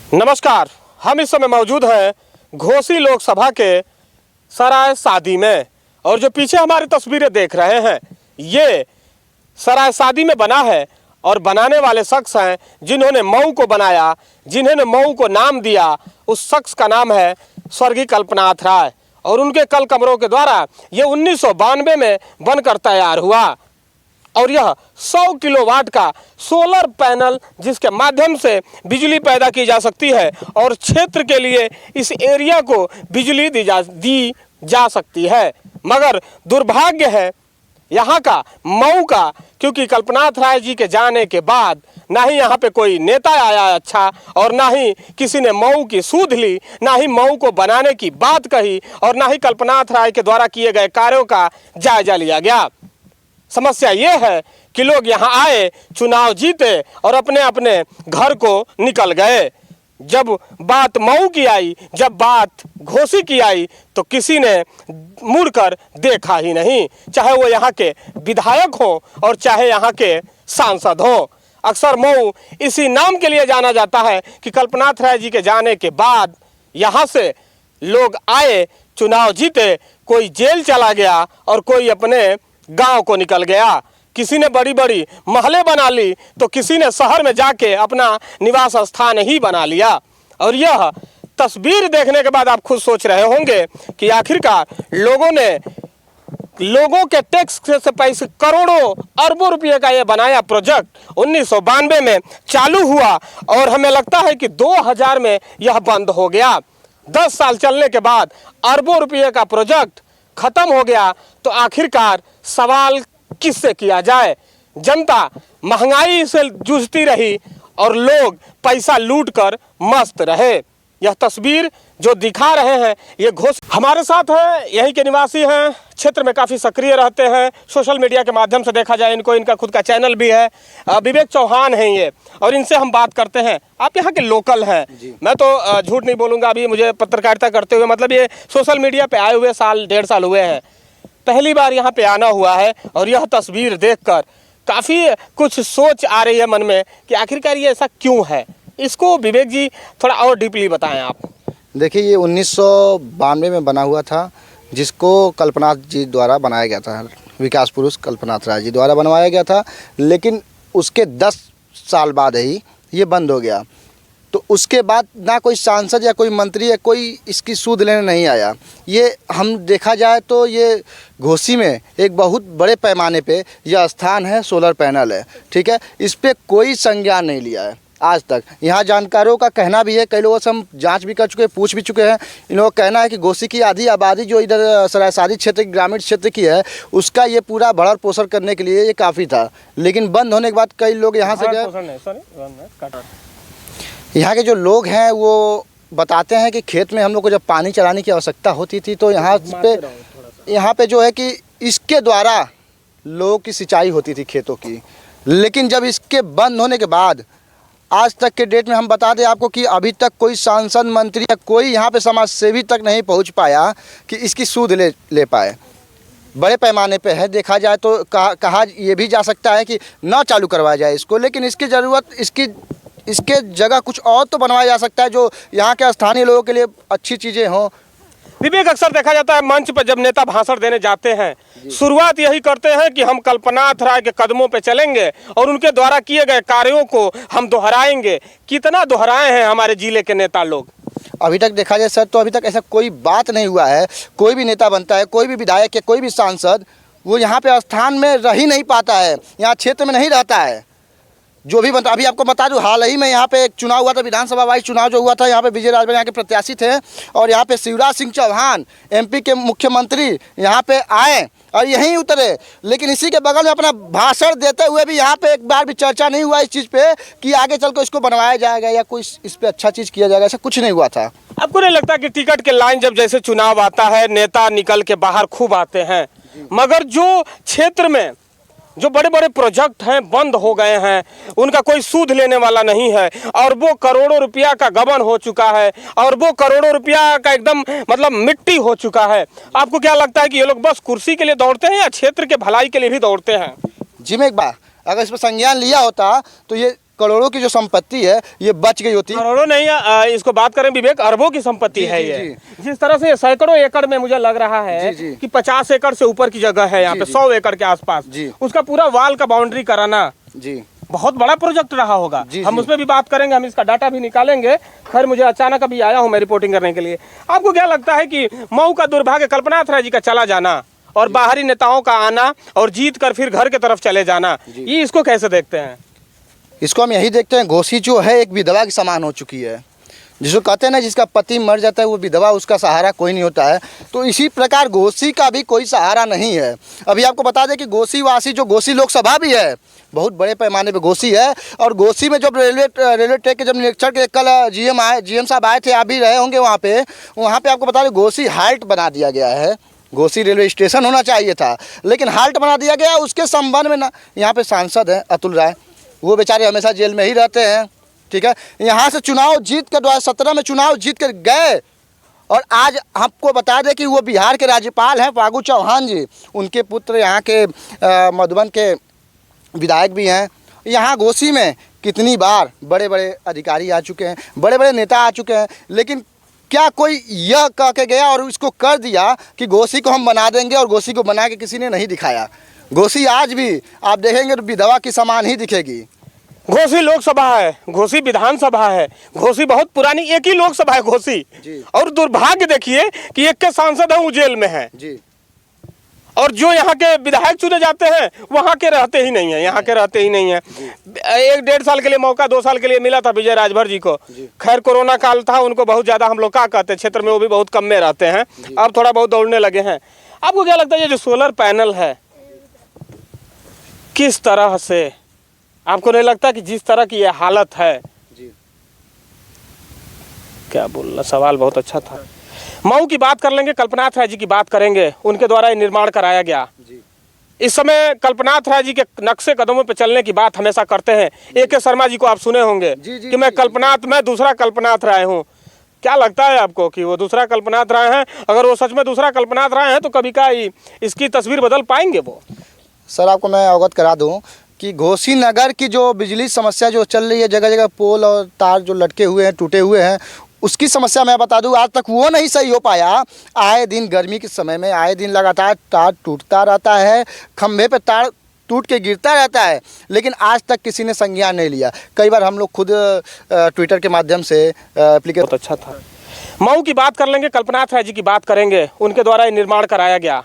नमस्कार, हम इस समय मौजूद हैं घोसी लोकसभा के सराय सादी में। और जो पीछे हमारी तस्वीरें देख रहे हैं, ये सराय सादी में बना है और बनाने वाले शख्स हैं जिन्होंने मऊ को बनाया, जिन्होंने मऊ को नाम दिया। उस शख्स का नाम है स्वर्गीय कल्पनाथ राय और उनके कल कमरों के द्वारा ये 1992 में बनकर तैयार हुआ। और यह 100 किलोवाट का सोलर पैनल जिसके माध्यम से बिजली पैदा की जा सकती है और क्षेत्र के लिए इस एरिया को बिजली दी जा सकती है। मगर दुर्भाग्य है यहाँ का, मऊ का, क्योंकि कल्पनाथ राय जी के जाने के बाद ना ही यहाँ पे कोई नेता आया अच्छा, और ना ही किसी ने मऊ की सूध ली, ना ही मऊ को बनाने की बात कही, और ना ही कल्पनाथ राय के द्वारा किए गए कार्यों का जायजा लिया गया। समस्या ये है कि लोग यहाँ आए, चुनाव जीते और अपने अपने घर को निकल गए। जब बात मऊ की आई, जब बात घोसी की आई, तो किसी ने मुड़कर देखा ही नहीं, चाहे वो यहाँ के विधायक हो और चाहे यहाँ के सांसद हो। अक्सर मऊ इसी नाम के लिए जाना जाता है कि कल्पनाथ राय जी के जाने के बाद यहाँ से लोग आए, चुनाव जीते, कोई जेल चला गया और कोई अपने गांव को निकल गया। किसी ने बड़ी बड़ी महलें बना ली तो किसी ने शहर में जाके अपना निवास स्थान ही बना लिया। और यह तस्वीर देखने के बाद आप खुद सोच रहे होंगे कि आखिरकार लोगों के टैक्स से पैसे, करोड़ों अरबों रुपए का यह बनाया प्रोजेक्ट 1992 में चालू हुआ और हमें लगता है कि 2000 में यह बंद हो गया। 10 साल चलने के बाद अरबों रुपये का प्रोजेक्ट खत्म हो गया, तो आखिरकार सवाल किससे किया जाए? जनता महंगाई से जूझती रही और लोग पैसा लूटकर मस्त रहे। यह तस्वीर जो दिखा रहे हैं ये घोष हमारे साथ है, यहीं के निवासी हैं, क्षेत्र में काफ़ी सक्रिय रहते हैं, सोशल मीडिया के माध्यम से देखा जाए इनको, इनका खुद का चैनल भी है। विवेक चौहान हैं ये, और इनसे हम बात करते हैं। आप यहाँ के लोकल हैं, मैं तो झूठ नहीं बोलूँगा, अभी मुझे पत्रकारिता करते हुए मतलब ये सोशल मीडिया पे आए हुए साल 1.5 साल हुए हैं, पहली बार यहाँ पे आना हुआ है। और यह तस्वीर देखकर काफ़ी कुछ सोच आ रही है मन में कि आखिरकार ये ऐसा क्यों है। इसको विवेक जी थोड़ा और डीपली बताएं आप। देखिए, ये 1992 में बना हुआ था, जिसको कल्पनाथ जी द्वारा बनाया गया था, विकास पुरुष कल्पनाथ राय जी द्वारा बनवाया गया था। लेकिन उसके 10 साल बाद ही ये बंद हो गया। तो उसके बाद ना कोई सांसद या कोई मंत्री या कोई इसकी सूद लेने नहीं आया। ये हम देखा जाए तो ये घोसी में एक बहुत बड़े पैमाने पे यह स्थान है, सोलर पैनल है, ठीक है। इस पर कोई संज्ञान नहीं लिया है आज तक। यहाँ जानकारों का कहना भी है, कई लोगों से हम जांच भी कर चुके हैं, पूछ भी चुके हैं। इन लोगों का कहना है कि घोसी की आधी आबादी जो इधर सरायसादी क्षेत्र, ग्रामीण क्षेत्र की है, उसका ये पूरा भरण पोषण करने के लिए ये काफ़ी था। लेकिन बंद होने के बाद कई लोग यहाँ से गए। यहाँ के जो लोग हैं वो बताते हैं कि खेत में हम लोग को जब पानी चलाने की आवश्यकता होती थी तो यहाँ पे जो है कि इसके द्वारा लोगों की सिंचाई होती थी खेतों की। लेकिन जब इसके बंद होने के बाद आज तक के डेट में हम बता दें आपको कि अभी तक कोई सांसद, मंत्री या कोई यहाँ पे समाज सेवी तक नहीं पहुँच पाया कि इसकी सूद ले पाए। बड़े पैमाने पे है, देखा जाए तो कहा ये भी जा सकता है कि ना चालू करवाया जाए इसको, लेकिन इसकी ज़रूरत, इसके जगह कुछ और तो बनवाया जा सकता है जो यहाँ के स्थानीय लोगों के लिए अच्छी चीज़ें हों। विवेक, अक्सर देखा जाता है मंच पर जब नेता भाषण देने जाते हैं, शुरुआत यही करते हैं कि हम कल्पनाथ राय के कदमों पे चलेंगे और उनके द्वारा किए गए कार्यों को हम दोहराएंगे। कितना दोहराए हैं हमारे जिले के नेता लोग? अभी तक देखा जाए सर, तो अभी तक ऐसा कोई बात नहीं हुआ है। कोई भी नेता बनता है, कोई भी विधायक या कोई भी सांसद, वो यहाँ पे स्थान में रह ही नहीं पाता है, यहाँ क्षेत्र में नहीं रहता है। जो भी बनता, अभी आपको बता दूं, हाल ही में यहाँ पे एक चुनाव हुआ था, विधानसभा वाइज चुनाव जो हुआ था, यहाँ पे विजय राजभर यहाँ के प्रत्याशी थे और यहाँ पे शिवराज सिंह चौहान एमपी के मुख्यमंत्री यहाँ पे आए और यहीं उतरे। लेकिन इसी के बगल में अपना भाषण देते हुए भी यहाँ पे एक बार भी चर्चा नहीं हुआ इस चीज़ पे कि आगे चल कर इसको बनवाया जाएगा या कोई इस पर अच्छा चीज़ किया जाएगा, ऐसा कुछ नहीं हुआ था। आपको नहीं लगता कि टिकट के लाइन जब जैसे चुनाव आता है, नेता निकल के बाहर खूब आते हैं, मगर जो क्षेत्र में जो बड़े बड़े प्रोजेक्ट हैं बंद हो गए हैं, उनका कोई सूद लेने वाला नहीं है, और वो करोड़ों रुपया का गबन हो चुका है, और वो करोड़ों रुपया का एकदम मतलब मिट्टी हो चुका है। आपको क्या लगता है कि ये लोग बस कुर्सी के लिए दौड़ते हैं या क्षेत्र के भलाई के लिए भी दौड़ते हैं? जी, मैं एक बार अगर इस पर संज्ञान लिया होता तो ये करोड़ों की जो संपत्ति है ये बच गई होती। करोड़ों नहीं, इसको बात करें विवेक, अरबों की संपत्ति जी, है जी, ये। जिस तरह से सैकड़ों एकड़ में मुझे लग रहा है जी, जी। कि 50 एकड़ से ऊपर की जगह है यहाँ जी, पे, जी। 100 एकड़ के आसपास, जी। उसका पूरा वाल का बाउंड्री कराना जी बहुत बड़ा प्रोजेक्ट रहा होगा। जी, हम जी। उसमें भी बात करेंगे, हम इसका डाटा भी निकालेंगे। खैर मुझे अचानक अभी आया हूँ मैं रिपोर्टिंग करने के लिए। आपको क्या लगता है कि मऊ का दुर्भाग्य कल्पनाथ राय जी का चला जाना और बाहरी नेताओं का आना और जीत कर फिर घर की तरफ चले जाना, ये इसको कैसे देखते हैं? इसको हम यही देखते हैं, घोसी जो है एक विधवा के समान हो चुकी है। जिसको कहते हैं ना, जिसका पति मर जाता है वो विधवा, उसका सहारा कोई नहीं होता है। तो इसी प्रकार घोसी का भी कोई सहारा नहीं है। अभी आपको बता दें कि घोसी वासी जो घोसी लोकसभा भी है, बहुत बड़े पैमाने पे घोसी है। और घोसी में जब रेलवे ट्रैक के जब निरीक्षण के कल जीएम साहब आए थे, आप भी रहे होंगे वहाँ पे आपको बता दें घोसी हाल्ट बना दिया गया है। घोसी रेलवे स्टेशन होना चाहिए था, लेकिन हाल्ट बना दिया गया। उसके संबंध में ना यहाँ पे सांसद हैं अतुल राय, वो बेचारे हमेशा जेल में ही रहते हैं। ठीक है, यहाँ से चुनाव जीत कर 2017 में चुनाव जीत कर गए। और आज आपको बता दें कि वो बिहार के राज्यपाल हैं फागू चौहान जी, उनके पुत्र यहाँ के मधुबन के विधायक भी हैं। यहाँ घोसी में कितनी बार बड़े बड़े अधिकारी आ चुके हैं, बड़े बड़े नेता आ चुके हैं, लेकिन क्या कोई यह कह के गया और इसको कर दिया कि घोसी को हम बना देंगे? और घोसी को बना के किसी ने नहीं दिखाया। घोसी आज भी आप देखेंगे तो विधवा की समान ही दिखेगी। घोसी लोकसभा है, घोसी विधानसभा है, घोसी बहुत पुरानी एक ही लोकसभा है घोसी। और दुर्भाग्य देखिए कि एक के सांसद हैं वो जेल में है जी। और जो यहाँ के विधायक चुने जाते हैं वहाँ के रहते ही नहीं है, यहाँ के रहते ही नहीं है। 1-1.5 साल के लिए मौका 2 साल के लिए मिला था विजय राजभर जी को। खैर कोरोना काल था, उनको बहुत ज़्यादा हम लोग क्या कहते हैं क्षेत्र में, वो भी बहुत कम में रहते हैं। अब थोड़ा बहुत दौड़ने लगे हैं। आपको क्या लगता है ये जो सोलर पैनल है, किस तरह से, आपको नहीं लगता कि जिस तरह की ये हालत है, क्या बोलना, सवाल बहुत अच्छा था। मऊ की बात कर लेंगे, कल्पनाथ राय जी की बात करेंगे, उनके द्वारा ये निर्माण कराया गया। इस समय कल्पनाथ राय जी के नक्शे कदमों पर चलने की बात हमेशा करते हैं। AK शर्मा जी को आप सुने होंगे कि मैं कल्पनाथ, मैं दूसरा कल्पनाथ राय हूँ। क्या लगता है आपको कि वो दूसरा कल्पनाथ राय हैं? अगर वो सच में दूसरा कल्पनाथ राय हैं तो कभी का इसकी तस्वीर बदल पाएंगे वो? सर आपको मैं अवगत करा दूं कि घोसी नगर की जो बिजली समस्या जो चल रही है, जगह जगह पोल और तार जो लटके हुए हैं, टूटे हुए हैं, उसकी समस्या मैं बता दूं आज तक वो नहीं सही हो पाया। आए दिन गर्मी के समय में आए दिन लगातार तार टूटता रहता है, खंभे पे तार टूट के गिरता रहता है, लेकिन आज तक किसी ने संज्ञान नहीं लिया। कई बार हम लोग खुद ट्विटर के माध्यम से एप्लीकेशन, बहुत अच्छा था। मऊ की बात कर लेंगे, कल्पनाथ राय जी की बात करेंगे, उनके द्वारा ये निर्माण कराया गया।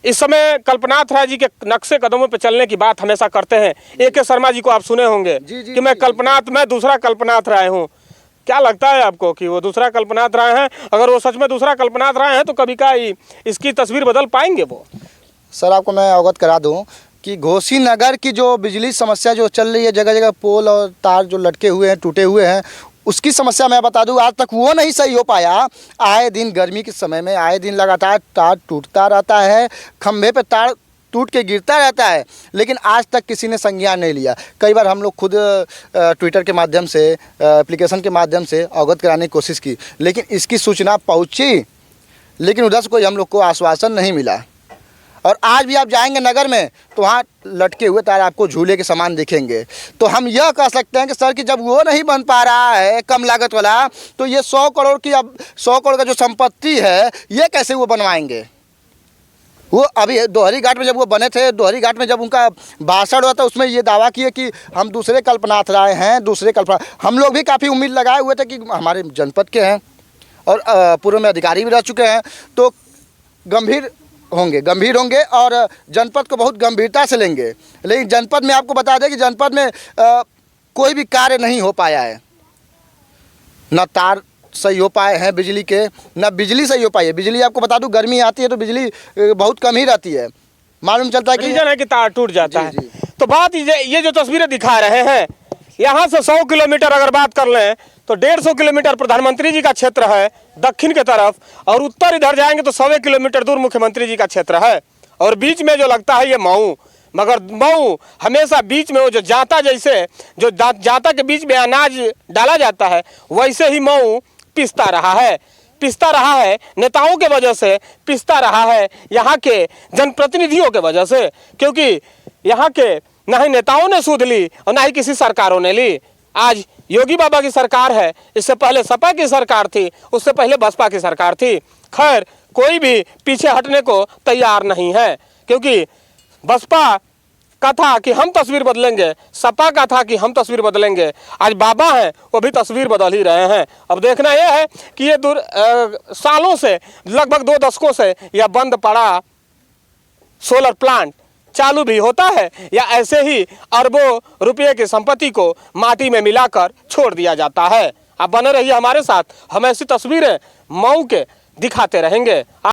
इस समय कल्पनाथ राय जी के नक्शे कदमों पर चलने की बात हमेशा करते हैं। AK शर्मा जी को आप सुने होंगे कि मैं कल्पनाथ, मैं दूसरा कल्पनाथ राय हूँ। क्या लगता है आपको कि वो दूसरा कल्पनाथ राय हैं? अगर वो सच में दूसरा कल्पनाथ राय हैं तो कभी का इसकी तस्वीर बदल पाएंगे वो? सर आपको मैं अवगत करा दूं कि घोसी नगर की जो बिजली समस्या जो चल रही है, जगह जगह पोल और तार जो लटके हुए हैं, टूटे हुए हैं, उसकी समस्या मैं बता दूं आज तक वो नहीं सही हो पाया। आए दिन गर्मी के समय में आए दिन लगातार तार टूटता रहता है, खंभे पे तार टूट के गिरता रहता है, लेकिन आज तक किसी ने संज्ञान नहीं लिया। कई बार हम लोग खुद ट्विटर के माध्यम से, एप्लीकेशन के माध्यम से अवगत कराने की कोशिश की, लेकिन इसकी सूचना पहुंची, लेकिन उधर से कोई हम लोग को आश्वासन नहीं मिला। और आज भी आप जाएंगे नगर में तो वहाँ लटके हुए तार आपको झूले के समान दिखेंगे। तो हम यह कह सकते हैं कि सर कि जब वो नहीं बन पा रहा है कम लागत वाला, तो ये 100 करोड़ की, अब 100 करोड़ का जो संपत्ति है ये कैसे वो बनवाएंगे? वो अभी दोहरी घाट में जब वो बने थे, दोहरी घाट में जब उनका भाषण हुआ था, उसमें ये दावा किए कि हम दूसरे कल्पनाथ राय हैं, दूसरे कल्पना। हम लोग भी काफ़ी उम्मीद लगाए हुए थे कि हमारे जनपद के हैं और पूर्व में अधिकारी भी रह चुके हैं, तो गंभीर होंगे और जनपद को बहुत गंभीरता से लेंगे। लेकिन जनपद में आपको बता दें कि जनपद में कोई भी कार्य नहीं हो पाया है। न तार सही हो पाए हैं बिजली के, न बिजली सही हो पाई है। बिजली आपको बता दूं गर्मी आती है तो बिजली बहुत कम ही रहती है, मालूम चलता है कि रीजन है कि तार टूट जाता है। तो बात ये जो तस्वीरें दिखा रहे हैं, यहाँ से 100 किलोमीटर अगर बात कर लें तो 150 किलोमीटर प्रधानमंत्री जी का क्षेत्र है दक्षिण के तरफ, और उत्तर इधर जाएंगे तो 100 किलोमीटर दूर मुख्यमंत्री जी का क्षेत्र है, और बीच में जो लगता है ये मऊ। मगर मऊ हमेशा बीच में वो जो जाता, जैसे जो जाता के बीच में अनाज डाला जाता है, वैसे ही मऊ पिसता रहा है नेताओं के वजह से, पिसता रहा है यहाँ के जनप्रतिनिधियों के वजह से, क्योंकि यहाँ के ना ही नेताओं ने सूद ली और ना ही किसी सरकारों ने ली। आज योगी बाबा की सरकार है, इससे पहले सपा की सरकार थी, उससे पहले बसपा की सरकार थी। खैर, कोई भी पीछे हटने को तैयार नहीं है, क्योंकि बसपा का था कि हम तस्वीर बदलेंगे, सपा का था कि हम तस्वीर बदलेंगे। आज बाबा हैं, वो भी तस्वीर बदल ही रहे हैं। अब देखना यह है कि ये सालों से, लगभग 2 दशकों से यह बंद पड़ा सोलर प्लांट चालू भी होता है या ऐसे ही अरबों रुपये की संपत्ति को माटी में मिलाकर छोड़ दिया जाता है। आप बने रहिए हमारे साथ, हम ऐसी तस्वीरें मऊ के दिखाते रहेंगे।